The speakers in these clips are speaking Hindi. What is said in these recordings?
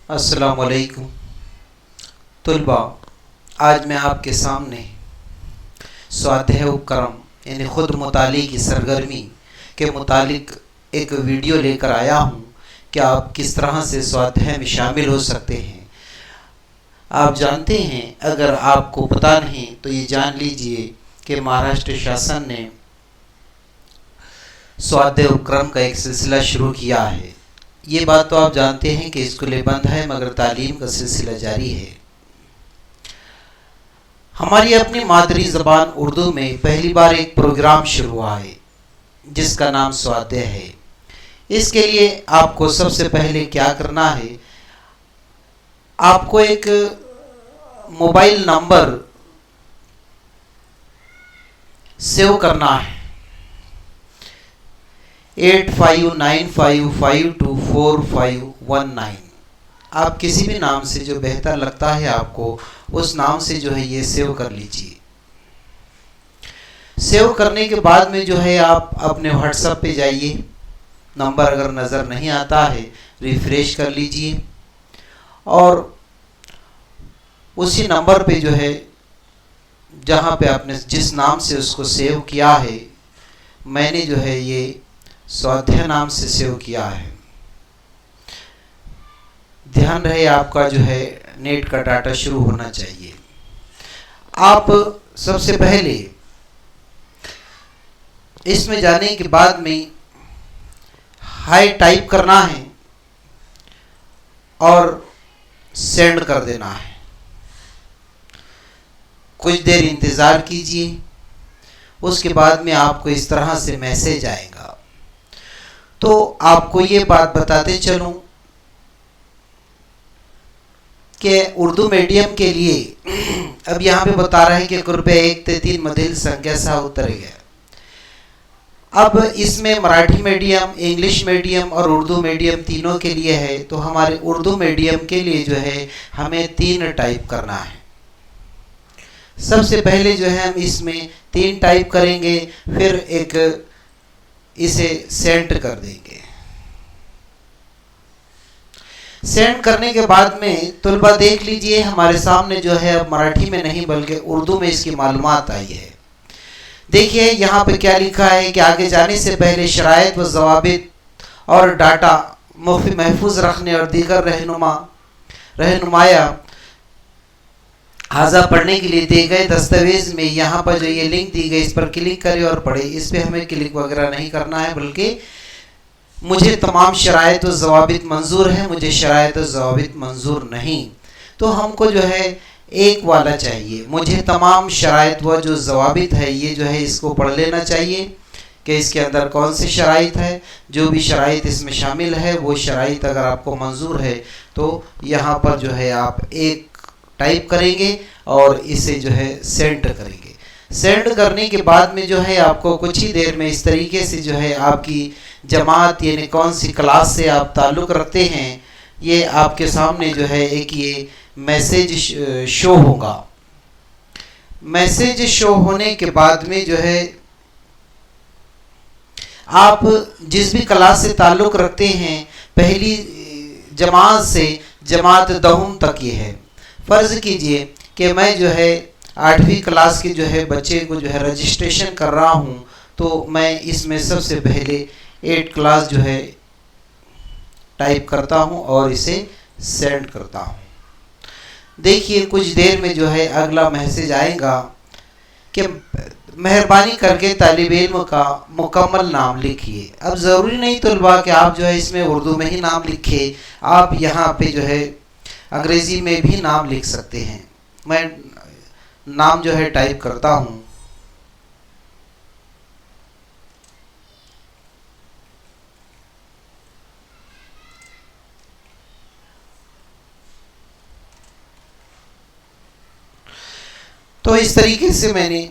अस्सलामुअलैकुम तुलबा। आज मैं आपके सामने स्वाध्याय उपक्रम यानी ख़ुद मुताली की सरगर्मी के मुतालिक एक वीडियो लेकर आया हूँ कि आप किस तरह से स्वाध्याय में शामिल हो सकते हैं। आप जानते हैं, अगर आपको पता नहीं तो ये जान लीजिए कि महाराष्ट्र शासन ने स्वाध्याय उपक्रम का एक सिलसिला शुरू किया है। ये बात तो आप जानते हैं कि स्कूलें बंद है मगर तालीम का सिलसिला जारी है। हमारी अपनी मादरी ज़बान उर्दू में पहली बार एक प्रोग्राम शुरू हुआ है जिसका नाम स्वाध्याय है। इसके लिए आपको सबसे पहले क्या करना है, आपको एक मोबाइल नंबर सेव करना है 8595524519। आप किसी भी नाम से जो बेहतर लगता है आपको उस नाम से जो है ये सेव कर लीजिए। सेव करने के बाद में जो है आप अपने व्हाट्सएप पे जाइए। नंबर अगर नज़र नहीं आता है रिफ्रेश कर लीजिए और उसी नंबर पे जो है जहाँ पे आपने जिस नाम से उसको सेव किया है, मैंने जो है ये स्वाध्याय नाम से सेव किया है। ध्यान रहे आपका जो है नेट का डाटा शुरू होना चाहिए। आप सबसे पहले इसमें जाने के बाद में हाय टाइप करना है और सेंड कर देना है। कुछ देर इंतज़ार कीजिए, उसके बाद में आपको इस तरह से मैसेज आएगा। तो आपको ये बात बताते चलूं कि उर्दू मीडियम के लिए अब यहाँ पे बता रहा है कि कृपया 1 से 3 मधील संख्या सा उतरेगा। अब इसमें मराठी मीडियम, इंग्लिश मीडियम और उर्दू मीडियम तीनों के लिए है। तो हमारे उर्दू मीडियम के लिए जो है हमें 3 टाइप करना है। सबसे पहले जो है हम इसमें 3 टाइप करेंगे, फिर एक इसे सेंड कर देंगे। सेंड करने के बाद में तुलबा देख लीजिए हमारे सामने जो है अब मराठी में नहीं बल्कि उर्दू में इसकी मालूमात आई है। देखिए यहाँ पे क्या लिखा है कि आगे जाने से पहले शराइत व ज़वाबित और डाटा महफूज रखने और दीगर रहनुमाया हाजा पढ़ने के लिए दिए गए दस्तावेज़ में यहाँ पर जो ये लिंक दी गई इस पर क्लिक करें और पढ़े। इस पर हमें क्लिक वगैरह नहीं करना है, बल्कि मुझे तमाम शराइत व ज़वाबित मंजूर है, मुझे शराइत व ज़वाबित मंजूर नहीं। तो हमको जो है एक वाला चाहिए, मुझे तमाम शराइत व जो ज़वाबित है ये जो है इसको पढ़ लेना चाहिए कि इसके अंदर कौन सी शराइत है। जो भी शराइत इसमें शामिल है वो शराइत अगर आपको मंजूर है तो यहाँ पर जो है आप एक टाइप करेंगे और इसे जो है सेंड करेंगे। सेंड करने के बाद में जो है आपको कुछ ही देर में इस तरीके से जो है आपकी जमात यानी कौन सी क्लास से आप ताल्लुक़ रखते हैं ये आपके सामने जो है एक ये मैसेज शो होगा। मैसेज शो होने के बाद में जो है आप जिस भी क्लास से ताल्लुक़ रखते हैं पहली जमात से जमात दहुम तक ये है। फ़र्ज़ कीजिए कि मैं जो है 8वीं क्लास के जो है बच्चे को जो है रजिस्ट्रेशन कर रहा हूँ, तो मैं इसमें सबसे पहले 8 क्लास जो है टाइप करता हूँ और इसे सेंड करता हूँ। देखिए कुछ देर में जो है अगला मैसेज आएगा कि मेहरबानी करके तालिब इल्म का मुकम्मल नाम लिखिए। अब ज़रूरी नहीं तुलबा कि आप जो है इसमें उर्दू में ही नाम लिखें, आप यहाँ पे जो है अंग्रेज़ी में भी नाम लिख सकते हैं। मैं नाम जो है टाइप करता हूँ। तो इस तरीके से मैंने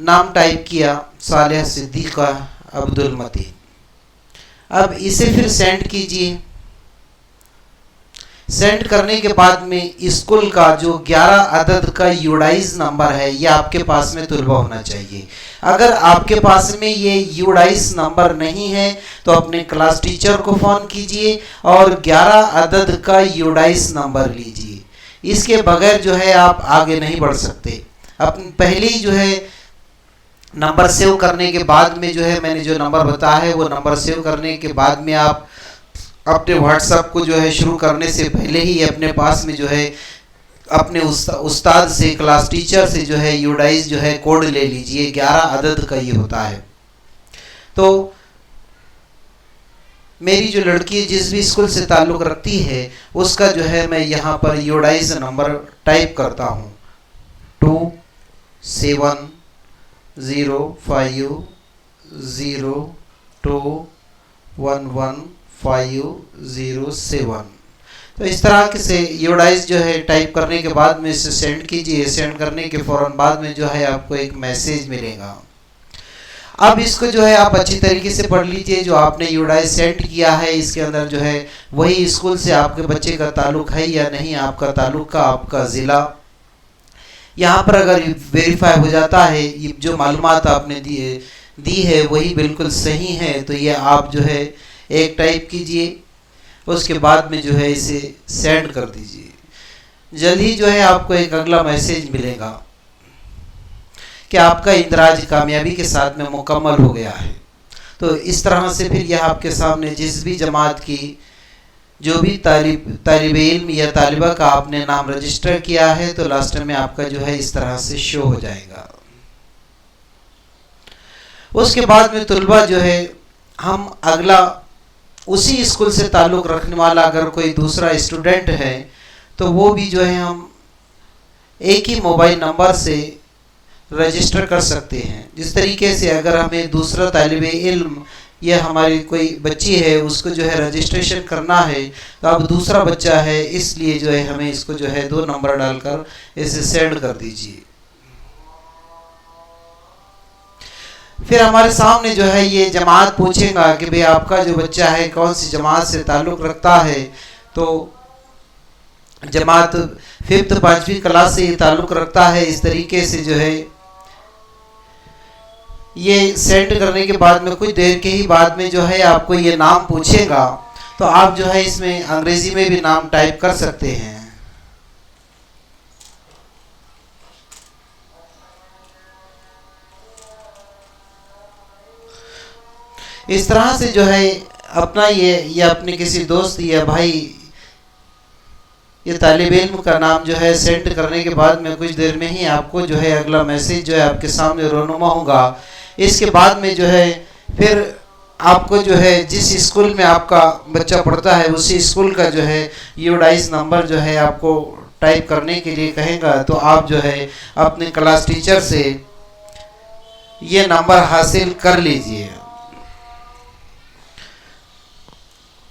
नाम टाइप किया, सालिह सिद्दीक़ा अब्दुल मतीन। अब इसे फिर सेंड कीजिए। सेंड करने के बाद में स्कूल का जो 11 अदद का यूडाइज नंबर है ये आपके पास में तुलबा होना चाहिए। अगर आपके पास में ये यूडाइस नंबर नहीं है तो अपने क्लास टीचर को फ़ोन कीजिए और 11 अदद का यूडाइस नंबर लीजिए। इसके बगैर जो है आप आगे नहीं बढ़ सकते। अपन पहले ही जो है नंबर सेव करने के बाद में जो है मैंने जो नंबर बताया है वो नंबर सेव करने के बाद में आप अपने व्हाट्सएप को जो है शुरू करने से पहले ही अपने पास में जो है अपने उस्ताद से, क्लास टीचर से जो है यूडाइस जो है कोड ले लीजिए। 11 अदद का ये होता है। तो मेरी जो लड़की जिस भी स्कूल से ताल्लुक़ रखती है उसका जो है मैं यहाँ पर यूडाइस नंबर टाइप करता हूँ 270502115007। तो इस तरह से यूडाइस जो है टाइप करने के बाद में इसे सेंड कीजिए। सेंड करने के फ़ौरन बाद में जो है आपको एक मैसेज मिलेगा। अब इसको जो है आप अच्छी तरीके से पढ़ लीजिए। जो आपने यूडाइस सेंड किया है इसके अंदर जो है वही स्कूल से आपके बच्चे का ताल्लुक़ है या नहीं, आपका ताल्लुक़ का आपका ज़िला, यहाँ पर अगर वेरीफाई हो जाता है ये जो मालूमात आपने दी है वही बिल्कुल सही है तो ये आप जो है एक टाइप कीजिए। उसके बाद में जो है इसे सेंड कर दीजिए। जल्द ही जो है आपको एक अगला मैसेज मिलेगा कि आपका इंदराज कामयाबी के साथ में मुकम्मल हो गया है। तो इस तरह से फिर यह आपके सामने जिस भी जमात की जो भी तालिब इल्म या तालिबा का आपने नाम रजिस्टर किया है तो लास्ट में आपका जो है इस तरह से शो हो जाएगा। उसके बाद में तुलबा जो है हम अगला उसी स्कूल से ताल्लुक़ रखने वाला अगर कोई दूसरा स्टूडेंट है तो वो भी जो है हम एक ही मोबाइल नंबर से रजिस्टर कर सकते हैं। जिस तरीके से अगर हमें दूसरा तालिब इल्म या हमारी कोई बच्ची है उसको जो है रजिस्ट्रेशन करना है तो अब दूसरा बच्चा है इसलिए जो है हमें इसको जो है 2 नंबर डालकर इसे सेंड कर दीजिए। फिर हमारे सामने जो है ये जमात पूछेगा कि भाई आपका जो बच्चा है कौन सी जमात से ताल्लुक़ रखता है। तो जमात 5th 5वीं क्लास से ताल्लुक़ रखता है। इस तरीके से जो है ये सेंड करने के बाद में कुछ देर के ही बाद में जो है आपको ये नाम पूछेगा तो आप जो है इसमें अंग्रेज़ी में भी नाम टाइप कर सकते हैं। इस तरह से जो है अपना ये या अपने किसी दोस्त या भाई ये तालिब इल्म का नाम जो है सेंड करने के बाद में कुछ देर में ही आपको जो है अगला मैसेज जो है आपके सामने रोनुमा होगा। इसके बाद में जो है फिर आपको जो है जिस स्कूल में आपका बच्चा पढ़ता है उसी स्कूल का जो है यूडाइस नंबर जो है आपको टाइप करने के लिए कहेगा। तो आप जो है अपने क्लास टीचर से ये नंबर हासिल कर लीजिए।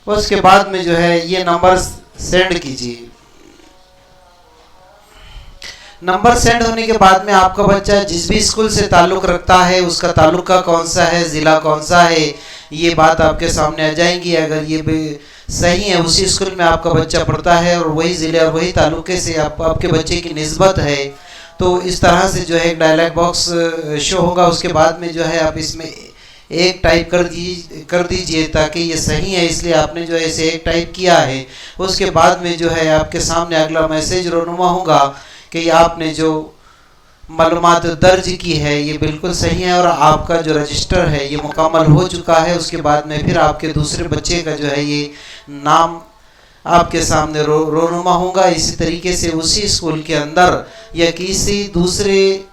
उसके बाद में जो है ये नंबर सेंड कीजिए। नंबर सेंड होने के बाद में आपका बच्चा जिस भी स्कूल से ताल्लुक़ रखता है उसका तालुका कौन सा है, ज़िला कौन सा है, ये बात आपके सामने आ जाएंगी। अगर ये सही है उसी स्कूल में आपका बच्चा पढ़ता है और वही ज़िले और वही तालुके से आपके बच्चे की निस्बत है तो इस तरह से जो है एक डायलॉग बॉक्स शो होगा। उसके बाद में जो है आप इसमें एक टाइप कर दीजिए ताकि ये सही है इसलिए आपने जो है इसे एक टाइप किया है। उसके बाद में जो है आपके सामने अगला मैसेज रोनुमा होगा कि आपने जो मालूमात दर्ज की है ये बिल्कुल सही है और आपका जो रजिस्टर है ये मुकम्मल हो चुका है। उसके बाद में फिर आपके दूसरे बच्चे का जो है ये नाम आपके सामने रोनुमा होगा। इसी तरीके से उसी स्कूल के अंदर या किसी दूसरे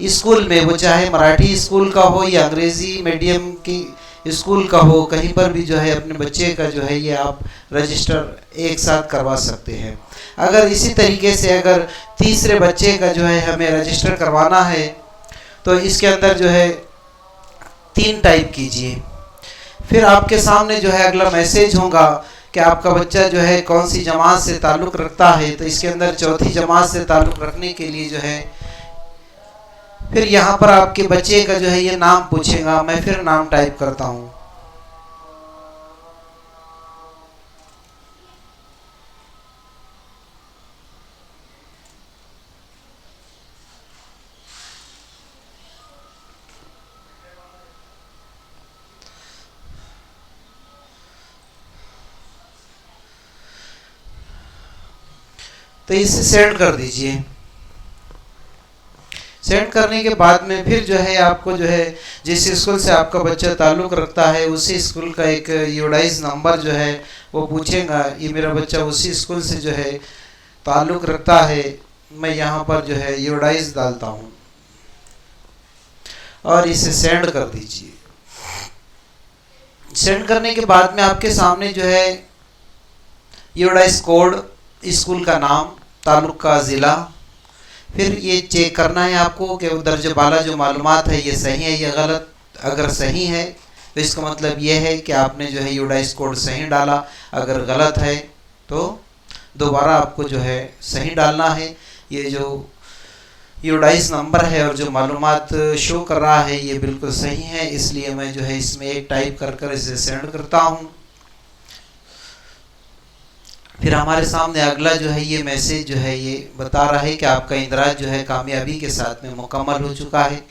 स्कूल में, वो चाहे मराठी स्कूल का हो या अंग्रेज़ी मीडियम की स्कूल का हो, कहीं पर भी जो है अपने बच्चे का जो है ये आप रजिस्टर एक साथ करवा सकते हैं। अगर इसी तरीके से अगर तीसरे बच्चे का जो है हमें रजिस्टर करवाना है तो इसके अंदर जो है 3 टाइप कीजिए। फिर आपके सामने जो है अगला मैसेज होगा कि आपका बच्चा जो है कौन सी जमात से ताल्लुक़ रखता है। तो इसके अंदर चौथी जमात से ताल्लुक़ रखने के लिए जो है फिर यहाँ पर आपके बच्चे का जो है ये नाम पूछेगा। मैं फिर नाम टाइप करता हूँ। तो इसे सेंड कर दीजिए। सेंड करने के बाद में फिर जो है आपको जो है जिस स्कूल से आपका बच्चा ताल्लुक़ रखता है उसी स्कूल का एक यूडाइस नंबर जो है वो पूछेगा, ये मेरा बच्चा उसी स्कूल से जो है ताल्लुक़ रखता है, मैं यहाँ पर जो है यूडाइस डालता हूँ और इसे सेंड कर दीजिए। सेंड करने के बाद में आपके सामने जो है यूडाइस कोड, स्कूल का नाम, ताल्लुक़ का ज़िला, फिर ये चेक करना है आपको कि दर्ज बाला जो मालूमात है ये सही है या गलत। अगर सही है तो इसका मतलब ये है कि आपने जो है यूडाइस कोड सही डाला, अगर गलत है तो दोबारा आपको जो है सही डालना है। ये जो यूडाइस नंबर है और जो मालूमात शो कर रहा है ये बिल्कुल सही है, इसलिए मैं जो है इसमें एक टाइप कर इसे सेंड करता हूँ। फिर हमारे सामने अगला जो है ये मैसेज जो है ये बता रहा है कि आपका इंदराज जो है कामयाबी के साथ में मुकम्मल हो चुका है।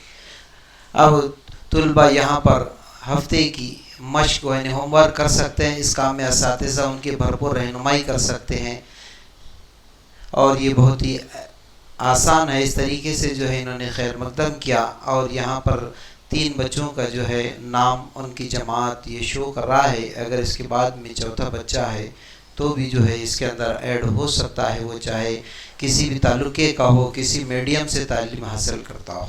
अब तुलबा यहाँ पर हफ्ते की मश्क यानी होमवर्क कर सकते हैं। इस काम में असातिज़ा उनकी भरपूर रहनुमाई कर सकते हैं और ये बहुत ही आसान है। इस तरीके से जो है इन्होंने खैर मकदम किया और यहाँ पर 3 बच्चों का जो है नाम, उनकी जमात ये शो कर रहा है। अगर इसके बाद में चौथा बच्चा है तो भी जो है इसके अंदर ऐड हो सकता है, वो चाहे किसी भी ताल्लुक़े का हो, किसी मीडियम से तालीम हासिल करता हो।